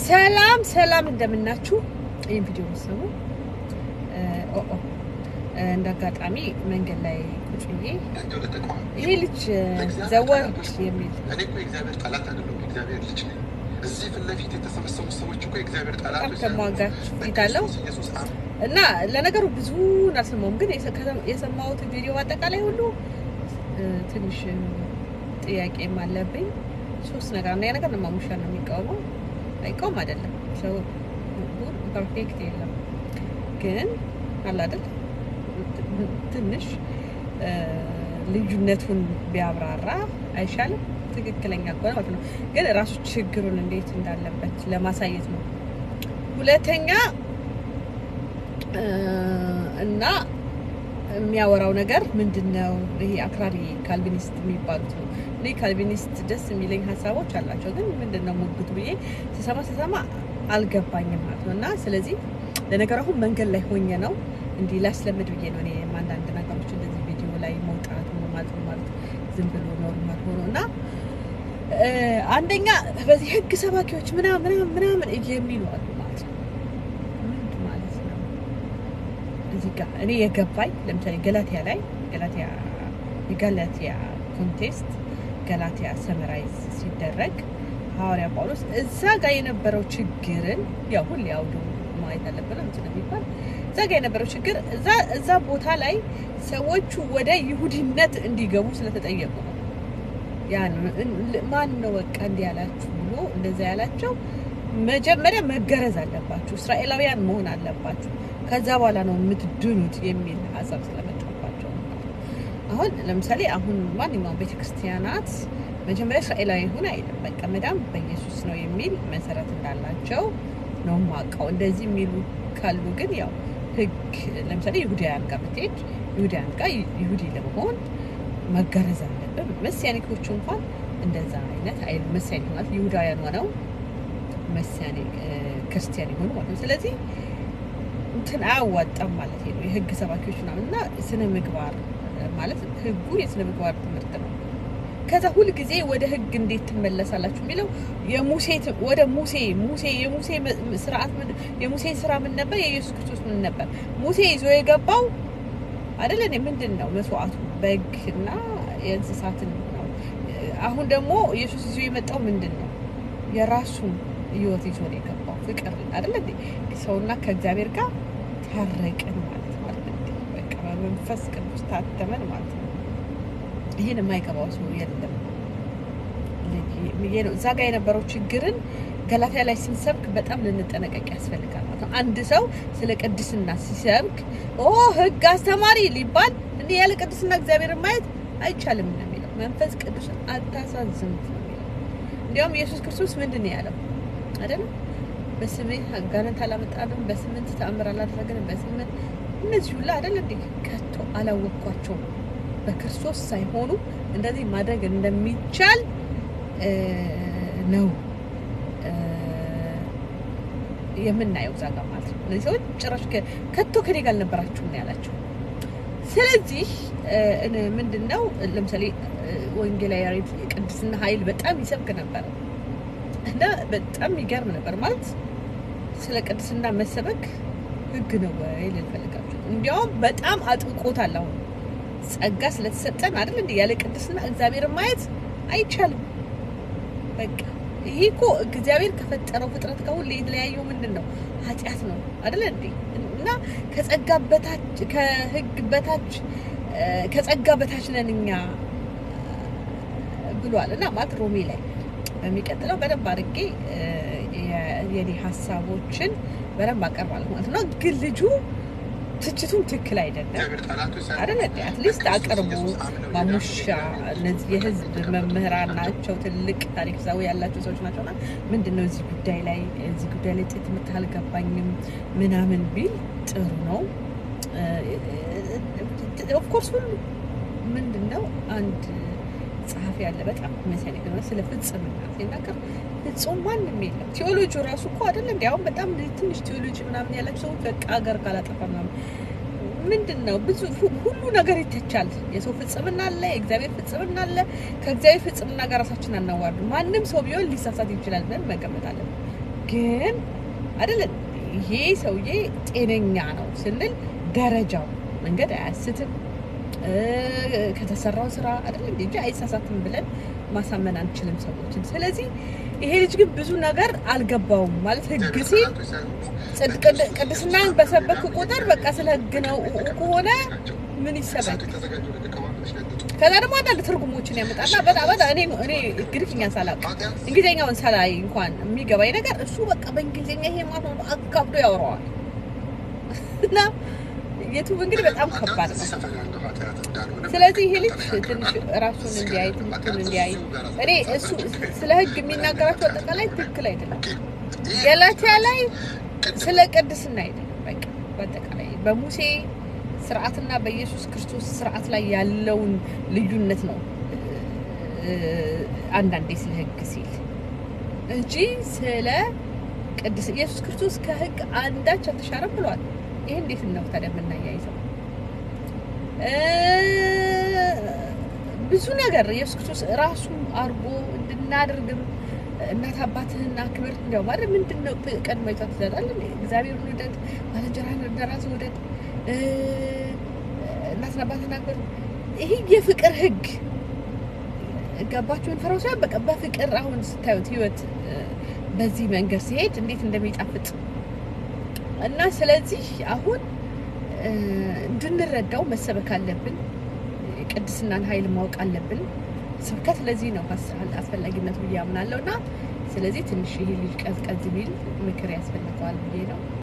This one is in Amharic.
ሰላም እንደምናችሁ ይሄን ቪዲዮ መስሙ እንዳጋጣሚ መንገድ ላይ ቁጭ ብዬ ይሄ ልጅ ዘወርድ የሚል እኔ እኮ እግዚአብሔር ጠላት አይደለም እግዚአብሔር ልጅ ነኝ እዚህ ፊት ለፊት የተሰበሰቡ ሰዎች እኮ እግዚአብሔር ጠላቶች ተሟጋች ይታለው እና ለነገሩ ብዙ አልሰማሁም ግን የሰማሁት ቪዲዮ አጠቃላይ ሁሉ ትንሽ ጥያቄም አለብኝ ሶስት ነገር ነው ነገር ነው ማሙሻ ነው የሚቃወመው አይቆም አይደለም ሰው ፐርፌክት የለም ግን አለ አይደል ትንሽ ልዩነቱን ቢያብራራ አይሻልም ትክክለኛ ከሆነ ማለት ነው ግን ራሱ ችግሩን እንዴት እንዳለበት ለማሳየት ነው ሁለተኛ እና የሚያወራው ነገር ምንድነው ይሄ አክራሪ ካልቪኒስት የሚባሉት ነው እኔ ካልቪኒስት ደስ የሚለኝ ሐሳቦች አላቸው ግን ምንድነው ሙግት ብዬ ሲሰማ አልገባኝም ማለት ነውና ስለዚህ ለነገሩ አሁን መንገድ ላይ ሆኜ ነው እንዲህ ላስለምድ ብዬ ነው እኔ አንዳንድ ነገሮች እንደዚህ ቪዲዮ ላይ መውጣት ማለት ዝም ብሎ ኖርማል ሆኖና አንደኛ በዚህ ህግ ሰባኪዎች ምናምን የሚሉ አሉ ማለት ነው ምን ማለት ነው እዚህ ጋር እኔ የገባኝ ለምሳሌ ገላትያ ኮንቴክስት ገላትያ ሰመራይዝ ሲደረግ ሐዋርያ ጳውሎስ እዛ ጋር የነበረው ችግርን ያው ሁሉ ያውዱ ማየት አለበት እንትን የሚባል እዛ ጋር የነበረው ችግር እዛ ቦታ ላይ ሰዎቹ ወደ ይሁዲነት እንዲገቡ ስለተጠየቁ ነው ያን ማን ነው በቃ እንዲህ ያላችሁ ብሎ እንደዛ ያላቸው መጀመሪያ መገረዝ አለባችሁ እስራኤላውያን መሆን አለባችሁ ከዛ በኋላ ነው የምትድኑት የሚል ሐሳብ ስለመጣባቸው አሁን ለምሳሌ አሁን ማንኛውም ቤተክርስቲያናት መጀመሪያ እስራኤላዊ ሆነ አይደለም በቃ መዳም በኢየሱስ ነው የሚል መሰረት እንዳላቸው ነው ማቀው እንደዚህ የሚሉ ካሉ ግን ያው ህግ ለምሳሌ ይሁዳያን ጋር ብትሄድ ይሁዳያን ጋር ይሁዲ ለመሆን መገረዝ አለበት መሲያኒኮቹ እንኳን እንደዛ አይነት አይሉ መሲያኒክ ማለት ይሁዳያን ሆነው መሲያኒክ ክርስቲያን ሆነው ማለት ነው ስለዚህ እንትን አያዋጣም ማለት ነው የህግ ሰባኪዎች ናምና ስነ ምግባር ማለት ህጉ የስነ ምግባር ትምህርት ነው ከዛ ሁሉ ጊዜ ወደ ህግ እንዴት ትመለሳላችሁ የሚለው የሙሴ ስርዓት የሙሴ ስራ ምን ነበር የኢየሱስ ክርስቶስ ምን ነበር ሙሴ ይዞ የገባው አይደል እኔ ምንድነው መስዋዕቱ በግና የእንስሳትን ነው አሁን ደግሞ ኢየሱስ ይዞ የመጣው ምንድነው የራሱን ህይወት ይዞ ነው የገባው ፍቅር አይደል እንዴ ሰውና ከእግዚአብሔር ጋር ታረቀን ማለት እንዴ በቃ መንፈስ ቅዱስ ታተመን ማለት ነው ይሄን የማይገባው ሰው የለም ለዚህ ነው እዛ ጋር የነበረው ችግርን ገላትያ ላይ ሲሰብክ በጣም ልንጠነቀቅ ያስፈልጋል ማለት ነው አንድ ሰው ስለ ቅድስና ሲሰብክ ህግ አስተማሪ ሊባል እንዴ ያለ ቅድስና እግዚአብሔር ማየት አይቻልም ነው የሚለው መንፈስ ቅዱስን አታሳዝኑት ነው የሚለው እንዲያውም ኢየሱስ ክርስቶስ ምንድነው ያለው አይደል በስሜ አጋንንት አላመጣንም በስምንት ተአምር አላደረግንም በስምንት እነዚህ ሁሉ አይደል እንዴ ከቶ አላወቅኳቸውም በክርስቶስ ሳይሆኑ እንደዚህ ማድረግ እንደሚቻል ነው የምናየው ዛጋ ማለት ነው ለዚህ ሰዎች ጭራሽ ከቶ ከኔ ጋር አልነበራችሁም ነው ያላችሁ ስለዚህ ምንድነው ለምሳሌ ወንጌላዊ ያሬድ ቅድስና ኃይል በጣም ይሰብክ ነበር እና በጣም ይገርም ነበር ማለት ስለ ቅድስና መሰበክ ህግ ነው ወይ ልፈልጋችሁ እንዲያውም በጣም አጥብቆታል አሁን ጸጋ ስለተሰጠን አይደል እንዴ ያለ ቅድስና እግዚአብሔር ማየት አይቻልም በቃ ይሄኮ እግዚአብሔር ከፈጠረው ፍጥረት ጋር ሁሉ የተለያየው ምንድነው ኃጢያት ነው አይደል እንዴ እና ከጸጋ በታች ከህግ በታች ከጸጋ በታች ነንኛ ብሏል እና ማለት ሮሜ ላይ በሚቀጥለው በደንብ አድርጌ የኔ ሐሳቦችን በደንብ አቀርባለሁ ማለት ነው ግን ልጁ ትችቱም ትክክል አይደለም አይደል አትሊስት አቀርቡ ማሙሻ እነዚህ የህዝብ መምህራን ናቸው ትልቅ ታሪክ ዘው ያላቸው ሰዎች ናቸውና ምንድነው እዚህ ጉዳይ ላይ ጥቂት የምታልገባኝም ምናምን ቢል ጥሩ ነው ኦፍ ኮርስ ሁሉ ምንድነው አንድ ጸሐፊ ያለ በጣም መሰለኝ ነው ስለ ፍጽምና ሲናገር ፍጹም ማንም የለም ቴዎሎጂ ራሱ እኮ አይደል እንዴ በጣም ትንሽ ቴዎሎጂ ምናምን ያላችሁ ሰዎች በቃ ሀገር ካላጠፋ ምንድነው ብዙ ሁሉ ነገር ይተቻል የሰው ፍጽምና አለ የእግዚአብሔር ፍጽምና አለ ከእግዚአብሔር ፍጽምና ጋር ራሳችን አናዋርዱ ማንም ሰው ቢሆን ሊሳሳት ይችላል ብለን መገመት አለብን ግን አይደለም ይሄ ሰውዬ ጤነኛ ነው ስንል ደረጃው መንገድ አያስትም ከተሰራው ስራ አይደለም እንጂ አይሳሳትም ብለን ማሳመን አንችልም ሰዎችን። ስለዚህ ይሄ ልጅ ግን ብዙ ነገር አልገባውም ማለት ህግ ሲል ጽድቅ ቅድስናን በሰበክ ቁጥር በቃ ስለ ህግ ነው ከሆነ ምን ይሰበክ። ከዛ ደግሞ አንዳንድ ትርጉሞችን ያመጣና በጣም እኔ ግሪክኛ ሳላቅ እንግሊዘኛውን ሳላይ እንኳን የሚገባኝ ነገር እሱ በቃ በእንግሊዘኛ ይሄ ማለት ነው አካብዶ ያወራዋል እና የቱብ እንግዲህ በጣም ከባድ ነው። ስለዚህ ይሄ ልጅ ትንሽ ራሱን እንዲያይ ትምህርቱን እንዲያይ እኔ እሱ ስለ ህግ የሚናገራቸው አጠቃላይ ትክክል አይደለም። ገላትያ ላይ ስለ ቅድስና አይደለም በቃ በአጠቃላይ በሙሴ ስርዓትና በኢየሱስ ክርስቶስ ስርዓት ላይ ያለውን ልዩነት ነው አንዳንዴ ስለ ህግ ሲል እንጂ ስለ ቅድስና ኢየሱስ ክርስቶስ ከህግ አንዳች አልተሻረም ብሏል። ይሄ እንዴት ነው ታዲያ የምናያይዘው? ብዙ ነገር ኢየሱስ ክርስቶስ ራሱ አርጎ እንድናደርግም እናት አባትህን አክብር እንደው ማለት ምንድነው ቀድሞ ይታዘዛል እግዚአብሔርን ውደድ ባልንጀራህን እንደራስህ ውደድ እናት አባትህን አክብር። ይሄ የፍቅር ህግ ገባችሁን? ፈራው ሳይሆን በቃ በፍቅር አሁን ስታዩት ህይወት በዚህ መንገድ ሲሄድ እንዴት እንደሚጣፍጥ እና ስለዚህ አሁን እንድንረዳው መሰበክ አለብን። ቅድስናን ኃይል ማወቅ አለብን። ስብከት ለዚህ ነው አስፈላጊነቱ ብዬ አምናለሁና ስለዚህ ትንሽ ይሄ ልጅ ቀዝቀዝ ቢል ምክር ያስፈልገዋል ብዬ ነው።